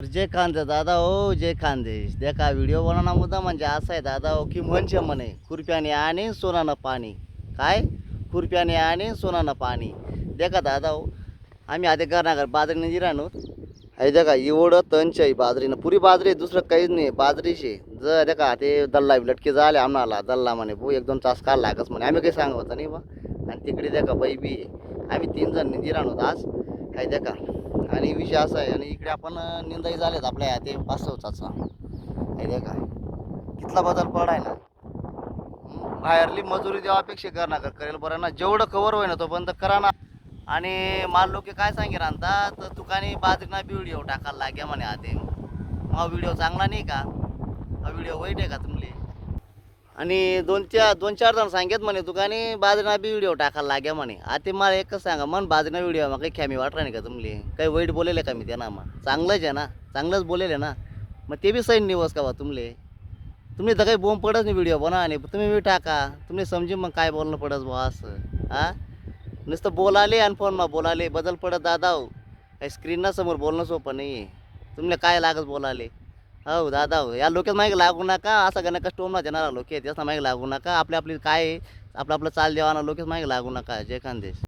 जय खानदेश दादा हो, जय खानदेश. देखा व्हिडिओ बनवणं मुद्दा म्हणजे असा आहे दादा हो, की म्हणजे म्हणे खुरप्याने आणि सोनानं पाणी. काय खुरप्याने आणि सोनानं पाणी. देखा दादा हो, आम्ही आधी करणार बाजरीने जिराणू आहे. देखा एवढं तंच आहे बाजरीनं, पुरी बाजरी आहे, दुसरं काहीच नाही बाजरीचे. जर देखा ते दल्ला लटके झाले आम्हाला, दल्ला म्हणे भाऊ 1-2 तास काढ लागस म्हणे. आम्ही काही सांगत नाही बा. आणि तिकडे देखा बाई बी आहे. आम्ही 3 जण निंजिराणू आज आहे देखा. आणि विषय असा आहे, आणि इकडे आपण निंदाई झालेत आपल्या ते 5-6 आहे देखा. कितला बदल पडाय ना. बाहेरली मजुरी देवापेक्षा करणं करेल बरं ना. जेवढं कवर होईना तो बंद करा ना. आणि माल लोक काय सांगे राहता तर तुकानी बाजरीना बी व्हिडिओ टाकायला लाग्या म्हणे आते. हा व्हिडिओ चांगला नाही का? हा व्हिडिओ वाईट आहे का तुमले? आणि 2-4 जण सांगेत म्हणे तुकानी बाजरीना बी व्हिडिओ टाकायला लाग्या म्हणे. आता मला एकच सांगा, मन बाजरीना व्हिडिओ मग काही ख्यामी वाटला नाही का तुमले? काही वाईट बोलेले का मी त्यांना? मग चांगलंच आहे ना, चांगलंच बोलेले ना. मग ते बी सैन निवस का बा तुमले? तुम्ही तर काही बोंब पडत नाही व्हिडिओ बनवा आणि तुम्ही बी टाका. तुम्ही समजी मग काय बोलणं पडत बुवा असं. हा नुसतं बोलाले आणि फोन मग बोलाले बदल पडत दादा हो. काही स्क्रीनना समोर बोलणं सोपं नाही आहे. तुमले काय लागत बोलाले. हो दादा हो, या लोकेच मागे लागू नका. असं का नका स्टोमना देणारा लोक आहेत त्याच्या मागे लागू नका. आपली आपली काय आहे, आपलं आपलं चाल देवाना लोकेच मागे लागू नका. जय खानदेश.